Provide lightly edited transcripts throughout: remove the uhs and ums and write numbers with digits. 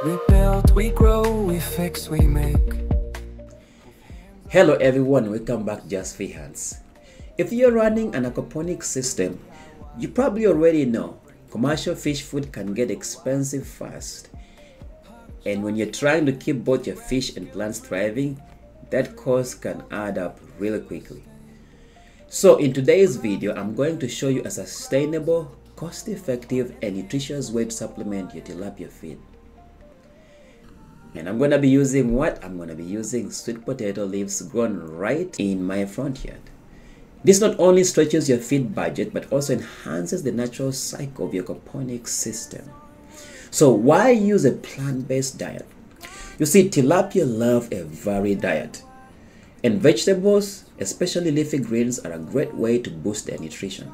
We build, we grow, we fix, we make. Hello everyone, welcome back Just for Hands. If you're running an aquaponics system, you probably already know commercial fish food can get expensive fast. And when you're trying to keep both your fish and plants thriving, that cost can add up really quickly. So in today's video, I'm going to show you a sustainable, cost-effective, and nutritious way to supplement your tilapia feed. And I'm going to be using what? I'm going to be using sweet potato leaves grown right in my front yard. This not only stretches your feed budget, but also enhances the natural cycle of your aquaponics system. So why use a plant-based diet? You see, tilapia love a varied diet. And vegetables, especially leafy greens, are a great way to boost their nutrition.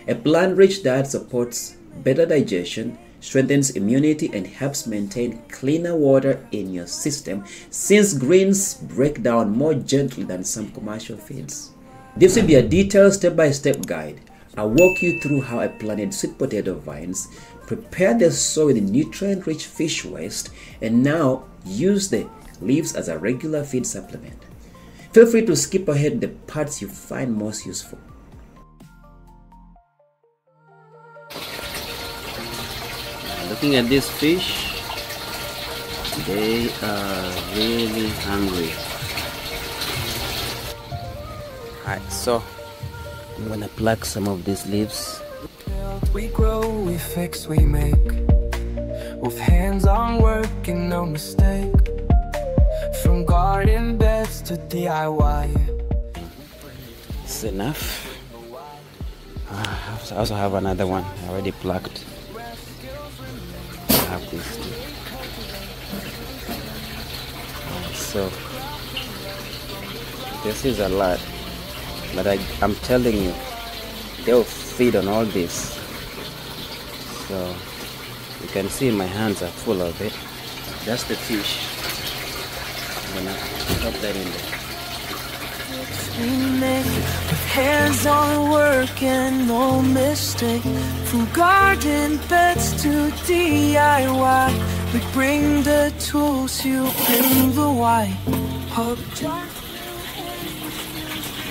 A plant-rich diet supports better digestion, strengthens immunity, and helps maintain cleaner water in your system, since greens break down more gently than some commercial feeds. This will be a detailed step-by-step guide. I'll walk you through how I planted sweet potato vines, prepare the soil with nutrient-rich fish waste, and now use the leaves as a regular feed supplement. Feel free to skip ahead the parts you find most useful. Looking at this fish, they are really hungry. Alright, so I'm gonna pluck some of these leaves. We grow, we fix, we make. With hands-on work and no mistake. From garden beds to DIY. It's enough. I also have another one I already plucked. I have these two. So this is a lot, but I'm telling you, they'll feed on all this. So you can see my hands are full of it. That's the fish. I'm gonna drop that in there. We make with hands-on work and no mistake. From garden beds to DIY, we bring the tools, you bring the why.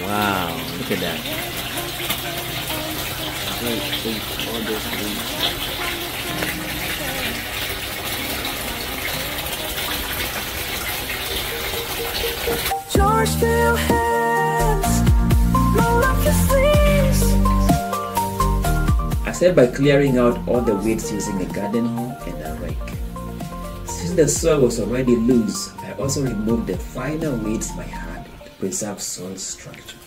Wow, look at that. All those things. Georgeville hands, roll up your sleeves. I start by clearing out all the weeds using a garden hoe and a rake. Since the soil was already loose, I also removed the finer weeds by hand to preserve soil structure.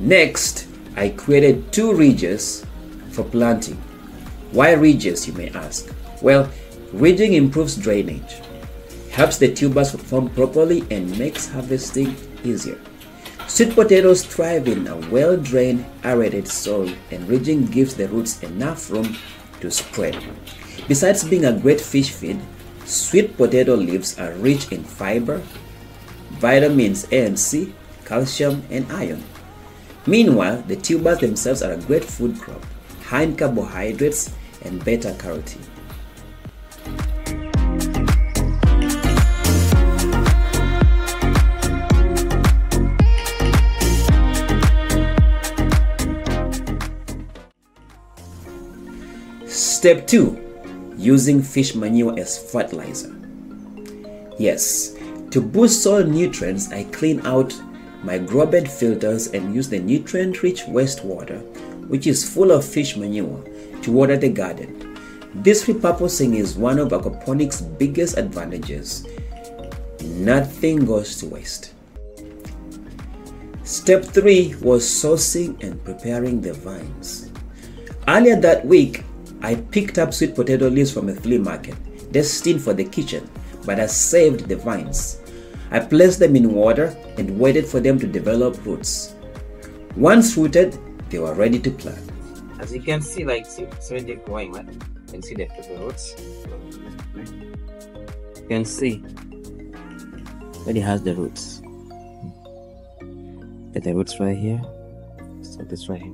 Next, I created two ridges for planting. Why ridges, you may ask? Well, ridging improves drainage, helps the tubers form properly, and makes harvesting easier. Sweet potatoes thrive in a well-drained, aerated soil, and ridging gives the roots enough room to spread. Besides being a great fish feed, sweet potato leaves are rich in fiber, vitamins A and C, calcium, and iron. Meanwhile, the tubers themselves are a great food crop, high in carbohydrates and beta-carotene. Step 2. Using fish manure as fertilizer. Yes, to boost soil nutrients, I clean out my grow bed filters and use the nutrient-rich wastewater, which is full of fish manure, to water the garden. This repurposing is one of aquaponics' biggest advantages. Nothing goes to waste. Step 3 was sourcing and preparing the vines. Earlier that week, I picked up sweet potato leaves from a flea market, destined for the kitchen, but I saved the vines. I placed them in water and waited for them to develop roots. Once rooted, they were ready to plant. As you can see, like, see, it's already growing, right? You can see the roots. You can see already has the roots. Get the roots right here. So this right here.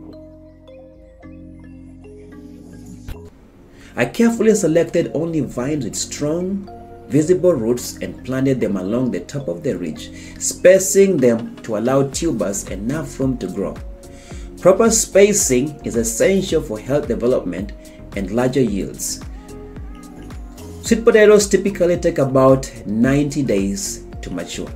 I carefully selected only vines with strong, visible roots and planted them along the top of the ridge, spacing them to allow tubers enough room to grow. Proper spacing is essential for health development and larger yields. Sweet potatoes typically take about 90 days to mature.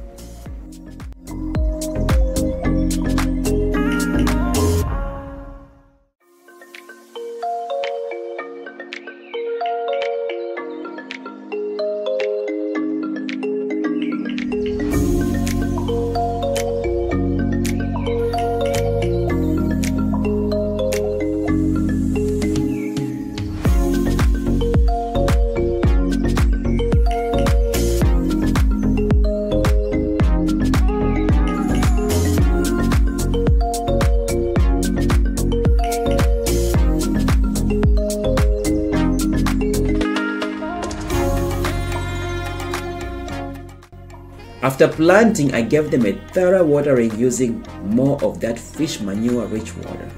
After planting, I gave them a thorough watering using more of that fish manure rich water.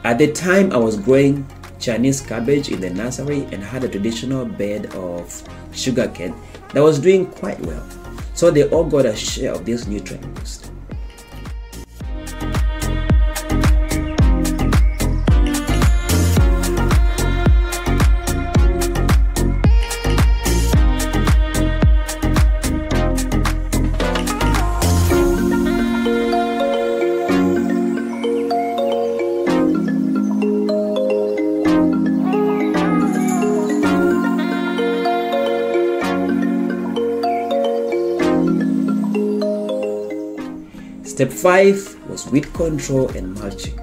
At the time, I was growing Chinese cabbage in the nursery and had a traditional bed of sugarcane that was doing quite well. So they all got a share of this nutrient boost. Step 5 was weed control and mulching.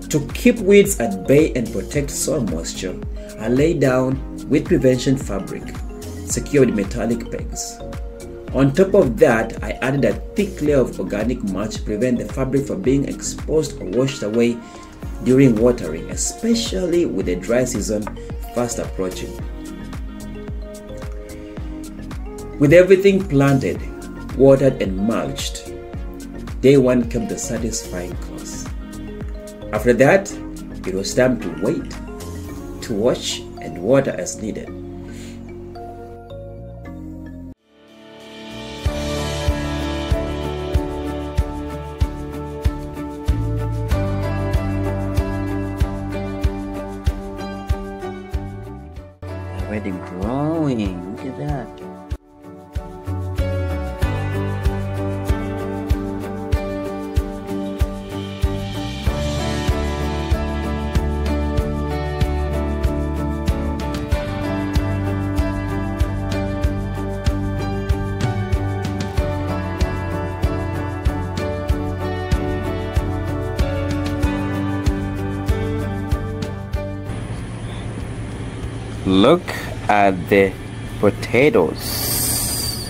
To keep weeds at bay and protect soil moisture, I laid down weed prevention fabric secured with metallic pegs. On top of that, I added a thick layer of organic mulch to prevent the fabric from being exposed or washed away during watering, especially with the dry season fast approaching. With everything planted, watered and mulched, day 1 came the satisfying close. After that, it was time to wait, to watch and water as needed. Already growing, look at that. Look at the potatoes.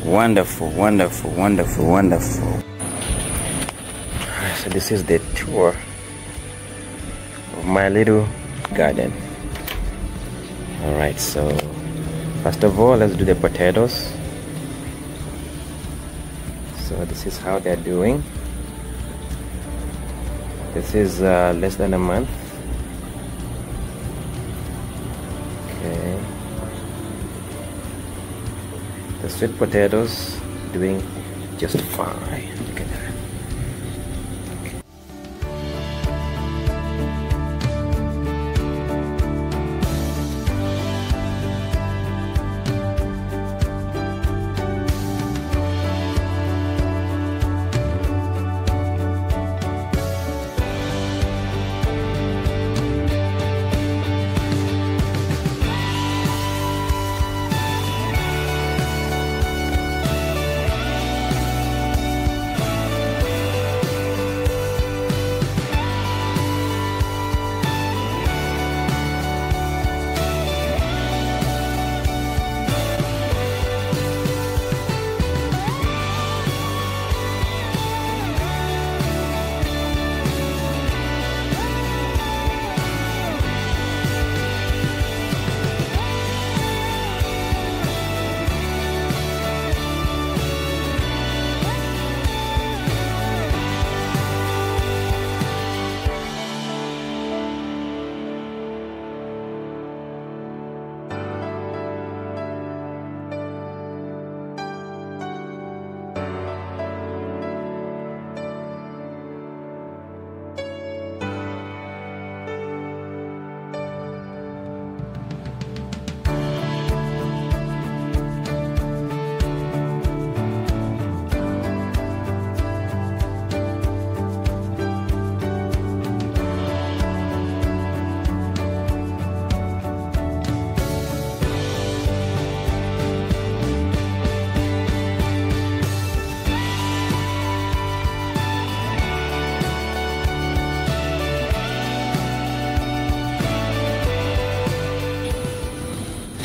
Wonderful, wonderful, wonderful, wonderful. So this is the tour of my little garden. Alright, so first of all, let's do the potatoes. So this is how they're doing. This is less than a month. Okay. The sweet potatoes doing just fine. Look at that.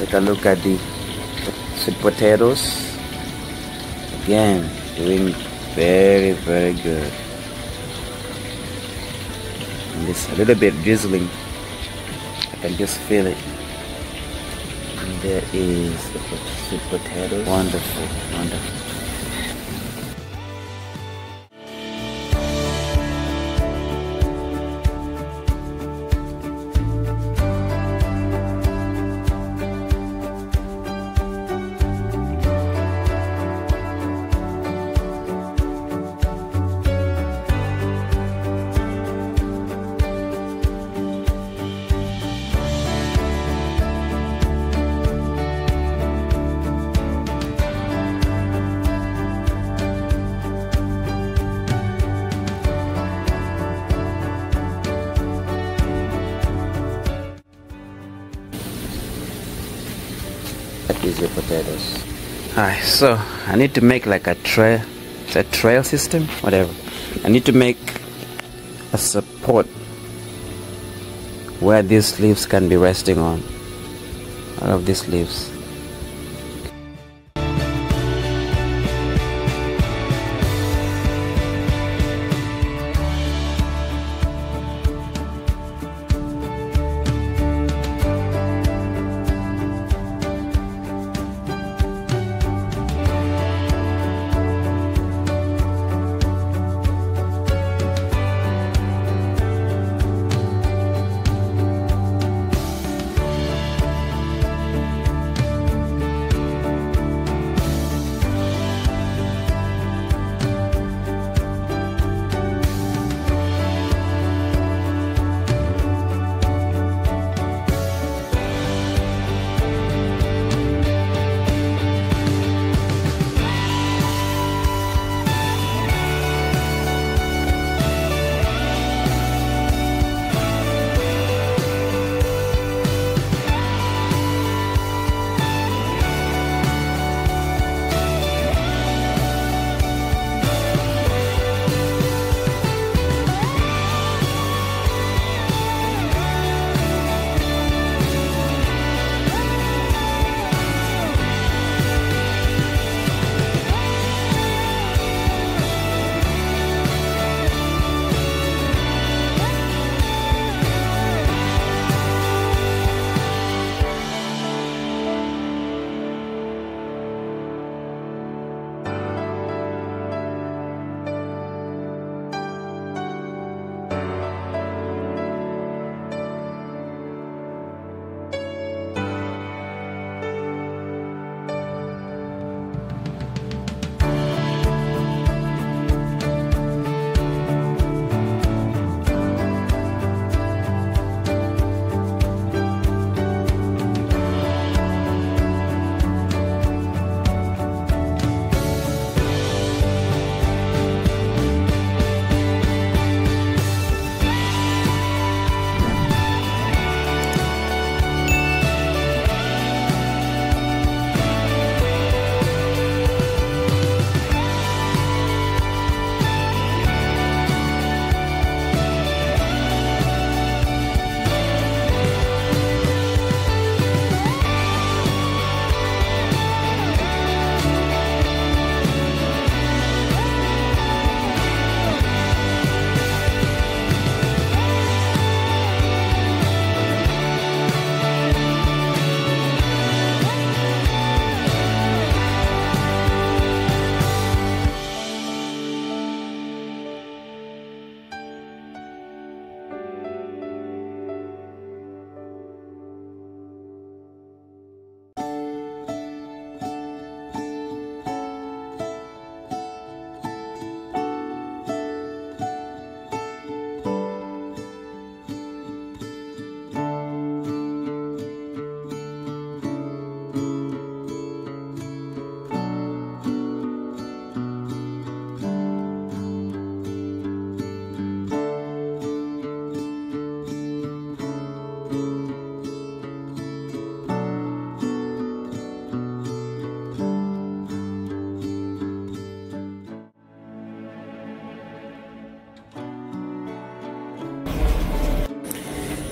Take a look at the sweet potatoes. Again, doing very, very good. And it's a little bit drizzling. I can just feel it. And there is the sweet potato. Wonderful, wonderful. That is the potatoes. Alright, so I need to make like a trail system, whatever. I need to make a support where these leaves can be resting on. All of these leaves.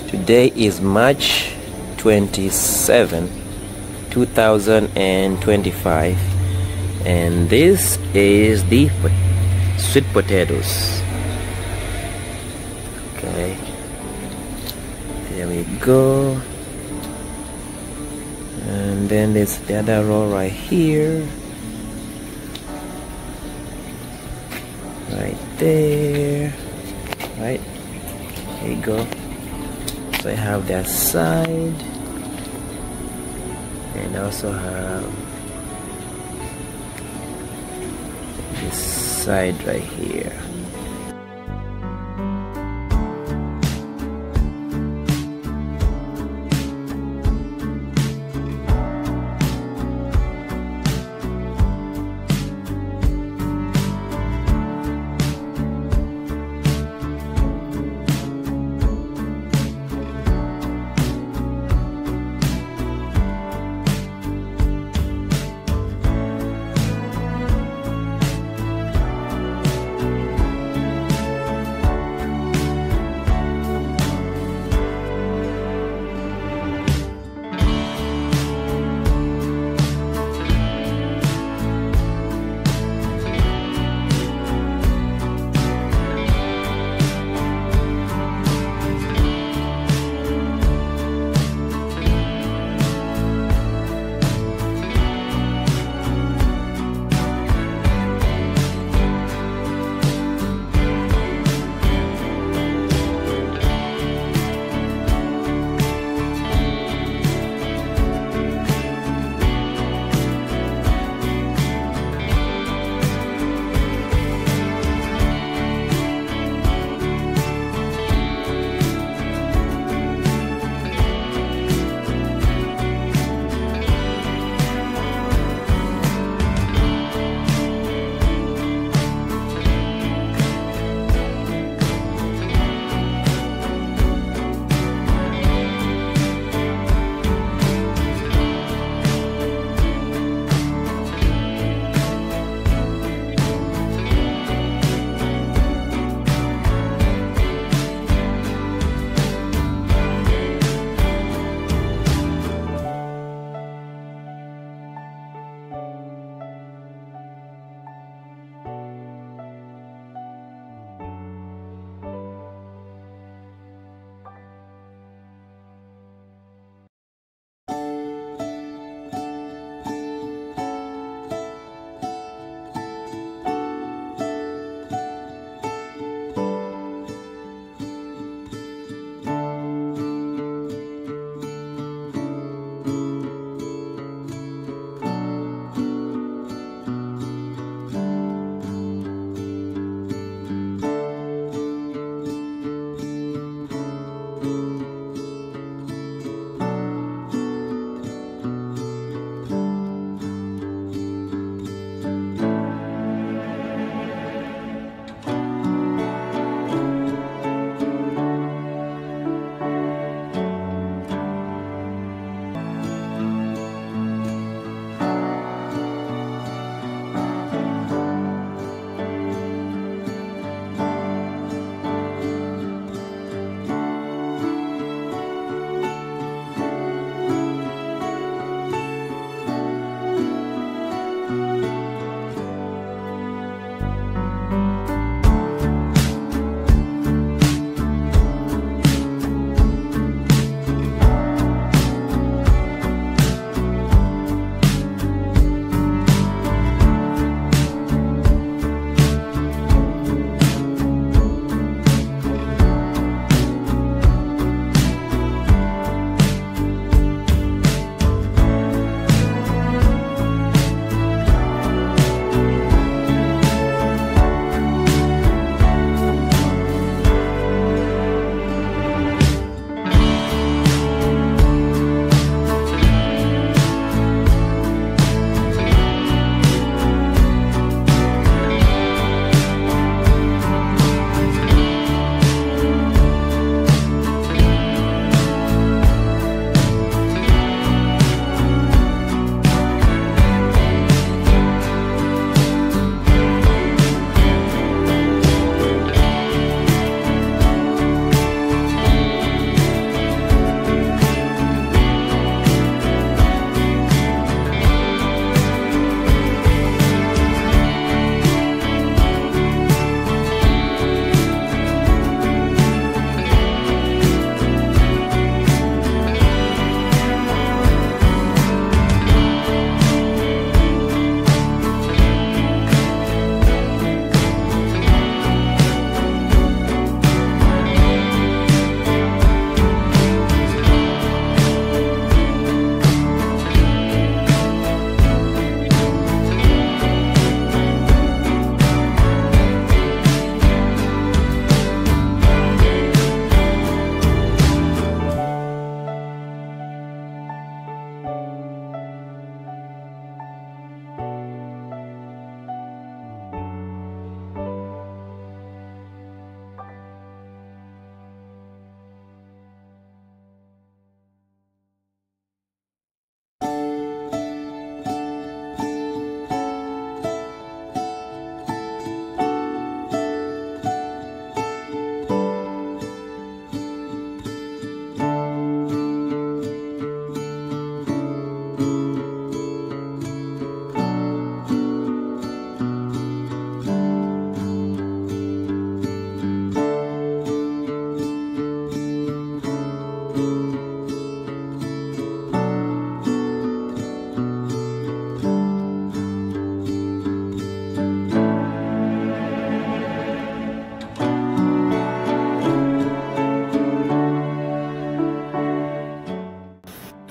Today is March 27, 2025, and this is the sweet potatoes. Okay, there we go. And then there's the other row right here, right there, right, there you go. So I have that side, and I also have this side right here.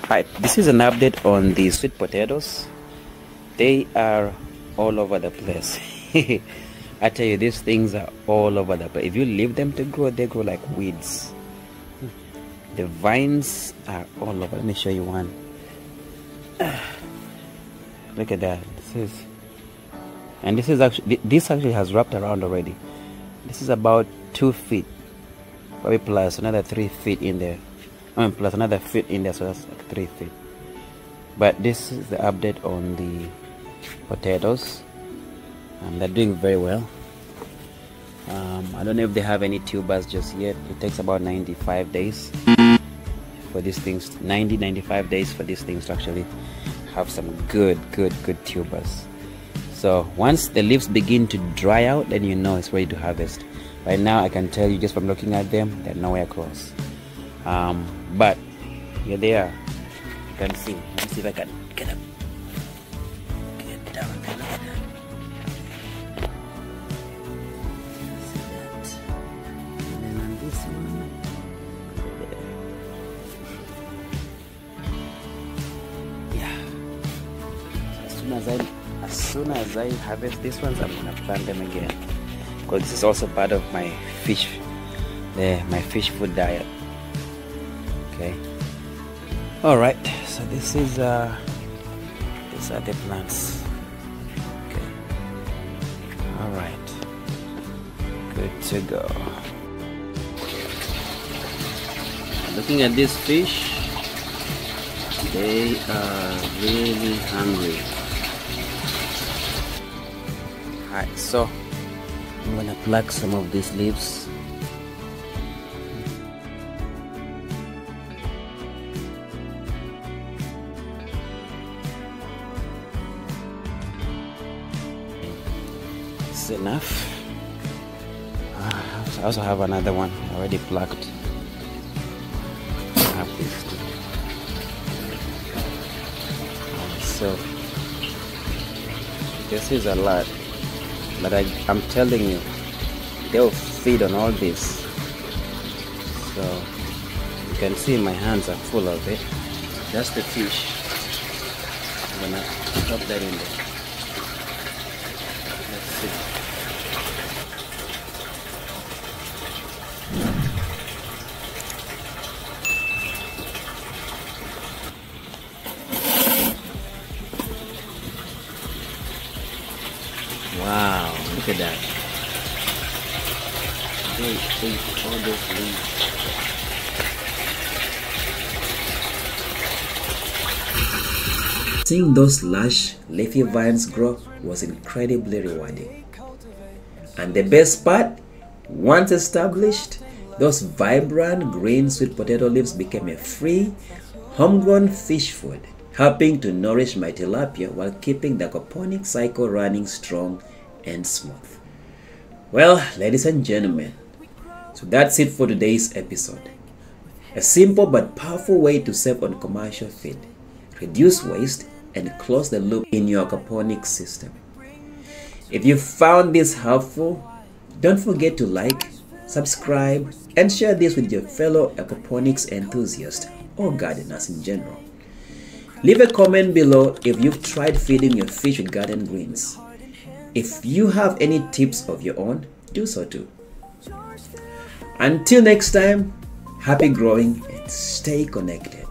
Right, this is an update on the sweet potatoes. They are all over the place. I tell you, these things are all over the place. If you leave them to grow, they grow like weeds. The vines are all over. Let me show you one. Look at that. This actually has wrapped around already. This is about 2 feet, probably plus another 3 feet in there. Plus another feet in there, so that's like 3 feet. But this is the update on the potatoes. They're doing very well. I don't know if they have any tubers just yet. It takes about 95 days for these things, 95 days for these things to actually have some good tubers. So once the leaves begin to dry out, then you know it's ready to harvest. Right now I can tell you just from looking at them, they're nowhere close. But here they are. You can see. Let me see if I can get up. Get down there. Look at that. See that? And then on this one, there. Yeah. As soon as I harvest these ones, I'm gonna plant them again, because this is also part of my fish food diet. Okay. All right. So these are the plants. Okay. All right. Good to go. Looking at this fish, they are really hungry. Alright, so I'm gonna pluck some of these leaves. It's enough. I also have another one already plucked. I have these two. So this is a lot. But I'm telling you, they'll feed on all this. So you can see my hands are full of it. Just the fish. I'm gonna drop that in there. Let's see. Wow, look at that. They ate all those leaves. Seeing those lush, leafy vines grow was incredibly rewarding. And the best part, once established, those vibrant green sweet potato leaves became a free, homegrown fish food, helping to nourish my tilapia while keeping the aquaponics cycle running strong and smooth. Well, ladies and gentlemen, so that's it for today's episode. A simple but powerful way to save on commercial feed, reduce waste, and close the loop in your aquaponics system. If you found this helpful, don't forget to like, subscribe, and share this with your fellow aquaponics enthusiasts or gardeners in general. Leave a comment below if you've tried feeding your fish with garden greens. If you have any tips of your own, do so too. Until next time, happy growing and stay connected.